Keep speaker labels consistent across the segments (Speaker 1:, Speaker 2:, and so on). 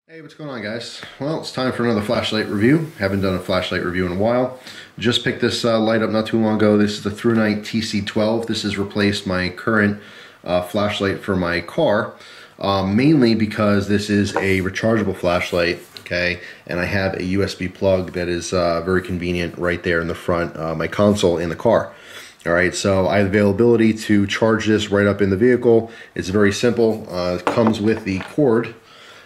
Speaker 1: Hey, what's going on, guys? Well, it's time for another flashlight review. Haven't done a flashlight review in a while. Just picked this light up not too long ago. This is the Thrunite TC12. This has replaced my current flashlight for my car, mainly because this is a rechargeable flashlight, okay? And I have a USB plug that is very convenient right there in the front, my console in the car. All right, so I have availability to charge this right up in the vehicle. It's very simple. It comes with the cord,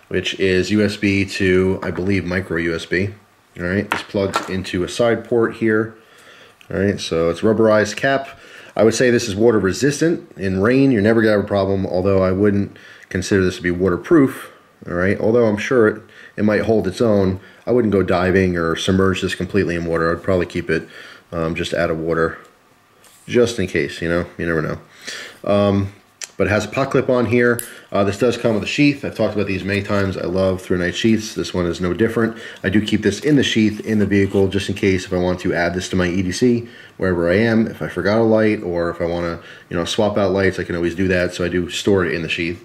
Speaker 1: which is USB to, I believe, micro USB. All right, this plugs into a side port here. All right, so it's rubberized cap. I would say this is water resistant. In rain, you're never gonna have a problem, although I wouldn't consider this to be waterproof. All right, although I'm sure it might hold its own. I wouldn't go diving or submerge this completely in water. I'd probably keep it just out of water, just in case, you know, you never know. But it has a pot clip on here. This does come with a sheath. I've talked about these many times. I love Thrunite sheaths. This one is no different. I do keep this in the sheath in the vehicle just in case if I want to add this to my EDC wherever I am. If I forgot a light or if I want to, you know, swap out lights, I can always do that. So I do store it in the sheath.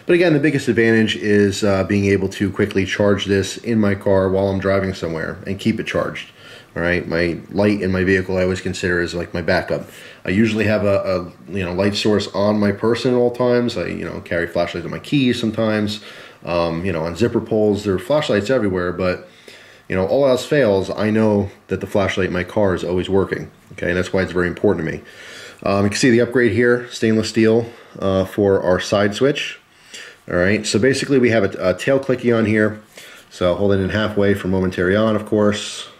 Speaker 1: But again, the biggest advantage is being able to quickly charge this in my car while I'm driving somewhere and keep it charged. All right, my light in my vehicle I always consider as like my backup. I usually have a light source on my person at all times. I carry flashlights on my keys sometimes. On zipper pulls. There are flashlights everywhere, but all else fails, I know that the flashlight in my car is always working. Okay, and that's why it's very important to me. You can see the upgrade here, stainless steel for our side switch. All right, so basically we have a tail clicky on here. So I'll hold it in halfway for momentary on, of course.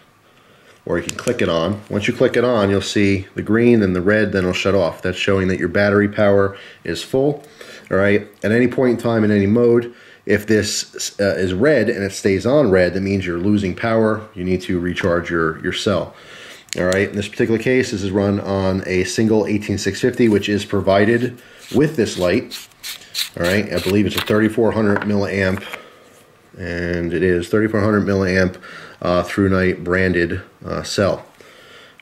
Speaker 1: Or you can click it on. Once you click it on, you'll see the green and the red, then it'll shut off. That's showing that your battery power is full. All right, at any point in time in any mode, if this is red and it stays on red, that means you're losing power. You need to recharge your cell. All right, in this particular case, this is run on a single 18650, which is provided with this light. All right, I believe it's a 3400 milliamp, and it is 3400 milliamp Thrunite branded cell.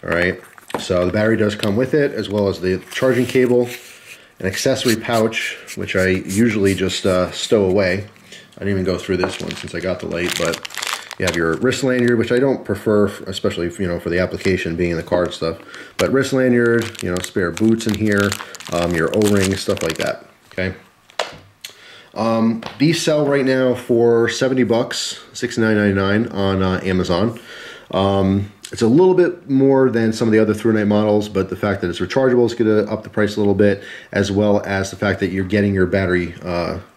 Speaker 1: All right, so the battery does come with it, as well as the charging cable, an accessory pouch, which I usually just stow away. I didn't even go through this one since I got the light, but you have your wrist lanyard, which I don't prefer, especially for the application being in the car and stuff. But wrist lanyard, spare boots in here, your O-rings, stuff like that. Okay. These sell right now for $70, $69.99 on Amazon. It's a little bit more than some of the other Thrunite models, but the fact that it's rechargeable is going to up the price a little bit, as well as the fact that you're getting your battery,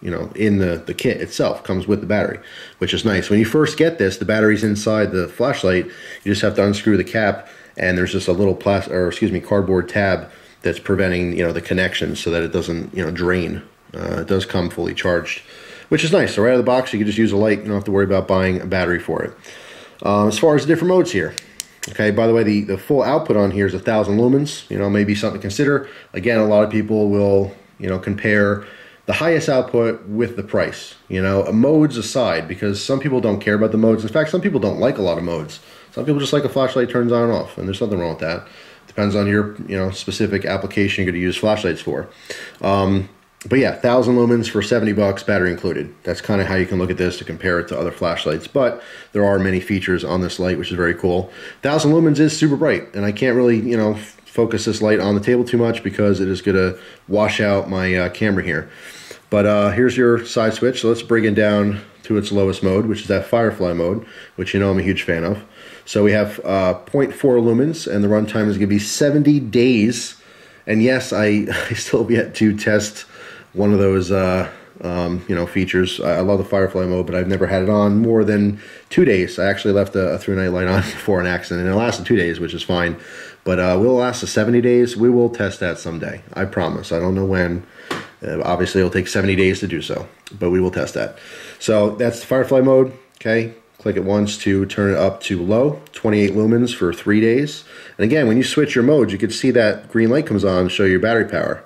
Speaker 1: in the kit itself, comes with the battery, which is nice. When you first get this, the battery's inside the flashlight. You just have to unscrew the cap, and there's just a little cardboard tab that's preventing, the connection so that it doesn't, drain. It does come fully charged, which is nice. So right out of the box, you can just use a light. You don't have to worry about buying a battery for it. As far as the different modes here, okay, by the way, the full output on here is 1,000 lumens. Maybe something to consider. Again, a lot of people will, compare the highest output with the price. Modes aside, because some people don't care about the modes. In fact, some people don't like a lot of modes. Some people just like a flashlight turns on and off, and there's nothing wrong with that. Depends on your, specific application you're going to use flashlights for. But yeah, 1,000 lumens for $70, battery included. That's kind of how you can look at this to compare it to other flashlights. But there are many features on this light, which is very cool. 1,000 lumens is super bright, and I can't really, focus this light on the table too much because it is going to wash out my camera here. But here's your side switch. So let's bring it down to its lowest mode, which is that Firefly Mode, which I'm a huge fan of. So we have 0.4 lumens, and the runtime is going to be 70 days. And yes, I still have yet to test one of those, features. I love the Firefly Mode, but I've never had it on more than 2 days. I actually left a Thrunite light on before an accident, and it lasted 2 days, which is fine. But will it last the 70 days? We will test that someday. I promise. I don't know when. Obviously, it'll take 70 days to do so, but we will test that. So that's the Firefly Mode. Okay. Click it once to turn it up to low, 28 lumens for 3 days. And again, when you switch your modes, you can see that green light comes on to show your battery power.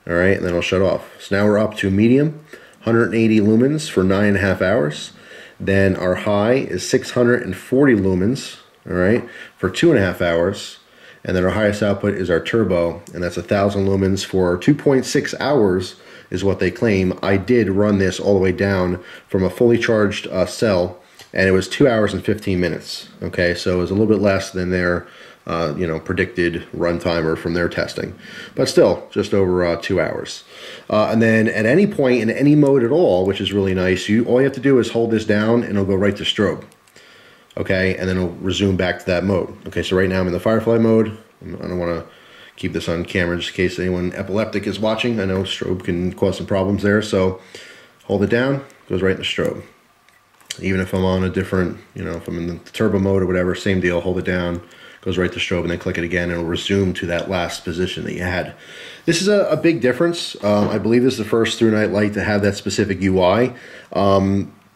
Speaker 1: All right, and then it'll shut off. So now we're up to medium, 180 lumens for 9.5 hours. Then our high is 640 lumens, all right, for 2.5 hours. And then our highest output is our turbo, and that's 1,000 lumens for 2.6 hours is what they claim. I did run this all the way down from a fully charged cell, and it was 2 hours and 15 minutes. Okay, so it was a little bit less than their you know, predicted run timer from their testing, but still just over 2 hours. And then at any point in any mode at all, which is really nice, all you have to do is hold this down and it'll go right to strobe. Okay, and then it'll resume back to that mode. Okay, so right now I'm in the Firefly mode. I don't want to keep this on camera just in case anyone epileptic is watching. I know strobe can cause some problems there, so hold it down, goes right into strobe. Even if I'm on a different, you know, if I'm in the turbo mode or whatever, same deal, hold it down, goes right to strobe, and then click it again, and it'll resume to that last position that you had. This is a big difference. I believe this is the first Thrunite light to have that specific UI.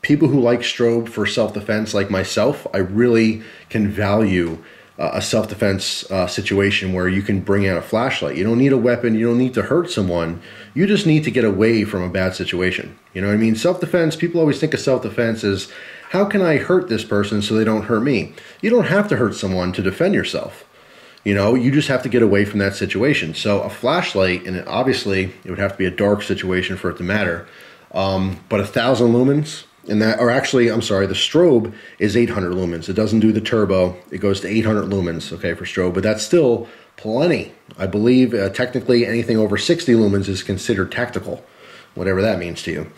Speaker 1: People who like strobe for self-defense, like myself, I really can value a self-defense situation where you can bring out a flashlight. You don't need a weapon, you don't need to hurt someone, you just need to get away from a bad situation. You know what I mean? Self-defense, people always think of self-defense as, how can I hurt this person so they don't hurt me? You don't have to hurt someone to defend yourself. You know, you just have to get away from that situation. So a flashlight, and obviously it would have to be a dark situation for it to matter, but 1,000 lumens, and that, or actually, I'm sorry, the strobe is 800 lumens. It doesn't do the turbo. It goes to 800 lumens, okay, for strobe, but that's still plenty. I believe technically anything over 60 lumens is considered tactical, whatever that means to you.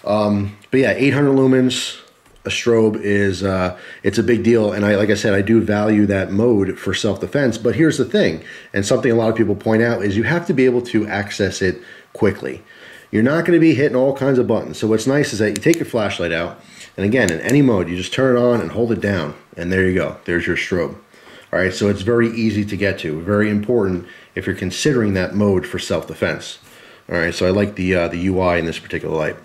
Speaker 1: But yeah, 800 lumens, a strobe is, it's a big deal. And like I said, I do value that mode for self-defense. But here's the thing, and something a lot of people point out, is you have to be able to access it quickly. You're not going to be hitting all kinds of buttons. So what's nice is that you take your flashlight out, and again, in any mode, you just turn it on and hold it down, and there you go. There's your strobe. All right, so it's very easy to get to. Very important if you're considering that mode for self-defense. All right, so I like the UI in this particular light.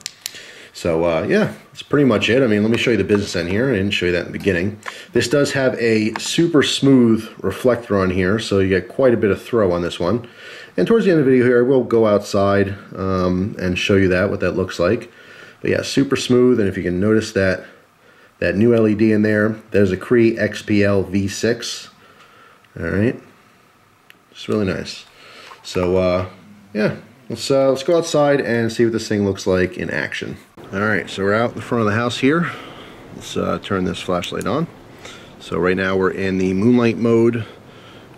Speaker 1: So yeah, that's pretty much it. I mean, let me show you the business end here. I didn't show you that in the beginning. This does have a super smooth reflector on here, so you get quite a bit of throw on this one. And towards the end of the video here, I will go outside and show you what that looks like. But yeah, super smooth, and if you can notice that new LED in there, there's a Cree XPL V6. All right, it's really nice. So yeah, let's go outside and see what this thing looks like in action. All right, so we're out in front of the house here. Let's turn this flashlight on. So right now we're in the Moonlight Mode,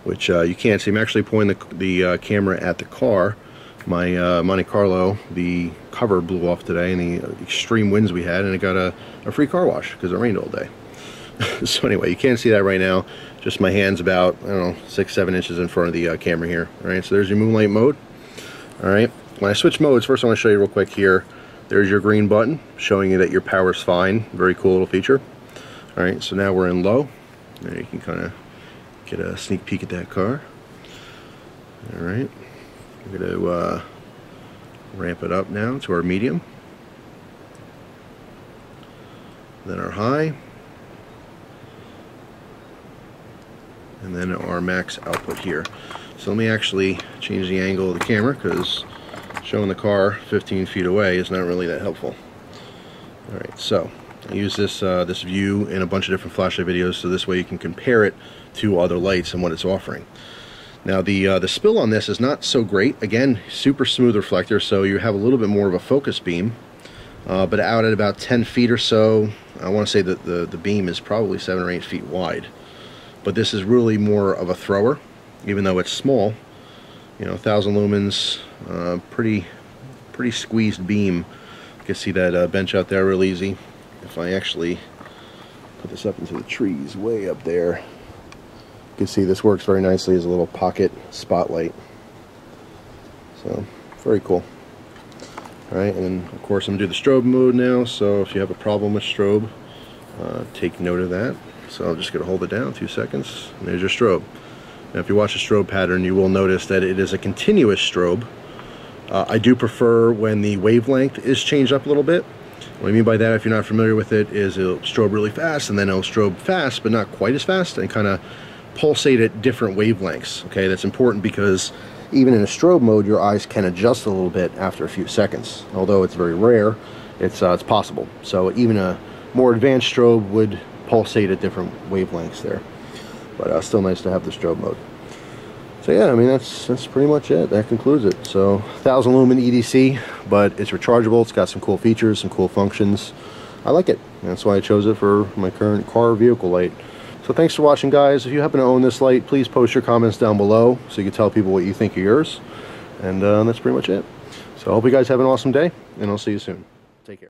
Speaker 1: which you can't see. I'm actually pointing the camera at the car. My Monte Carlo, the cover blew off today in the extreme winds we had, and it got a free car wash because it rained all day. So anyway, you can't see that right now. Just my hand's about, I don't know, 6-7 inches in front of the camera here. All right, so there's your Moonlight Mode. All right, when I switch modes, first I want to show you real quick here. There's your green button showing you that your power's fine. Very cool little feature. All right, so now we're in low. There you can kind of get a sneak peek at that car. All right, we're going to ramp it up now to our medium. Then our high. And then our max output here. So let me actually change the angle of the camera, because showing the car 15 feet away is not really that helpful. Alright, so I use this this view in a bunch of different flashlight videos, so this way you can compare it to other lights and what it's offering. Now the spill on this is not so great. Again, super smooth reflector, so you have a little bit more of a focus beam. But out at about 10 feet or so, I want to say that the beam is probably 7 or 8 feet wide. But this is really more of a thrower, even though it's small. You know, 1,000 lumens, pretty squeezed beam. You can see that bench out there real easy. If I actually put this up into the trees way up there, you can see this works very nicely as a little pocket spotlight. So, very cool. Alright, and then of course I'm going to do the strobe mode now, so if you have a problem with strobe, take note of that. So I'm just going to hold it down 2 seconds, and there's your strobe. Now if you watch the strobe pattern, you will notice that it is a continuous strobe. I do prefer when the wavelength is changed up a little bit. What I mean by that, if you're not familiar with it, is it'll strobe really fast, and then it'll strobe fast, but not quite as fast, and kind of pulsate at different wavelengths. Okay, that's important because even in a strobe mode, your eyes can adjust a little bit after a few seconds. Although it's very rare, it's possible. So even a more advanced strobe would pulsate at different wavelengths there. But still nice to have the strobe mode. So yeah, I mean, that's pretty much it. That concludes it. So 1000 lumen EDC, but it's rechargeable. It's got some cool features, some cool functions. I like it. That's why I chose it for my current car vehicle light. So thanks for watching, guys. If you happen to own this light, please post your comments down below so you can tell people what you think of yours. And that's pretty much it. So I hope you guys have an awesome day, and I'll see you soon. Take care.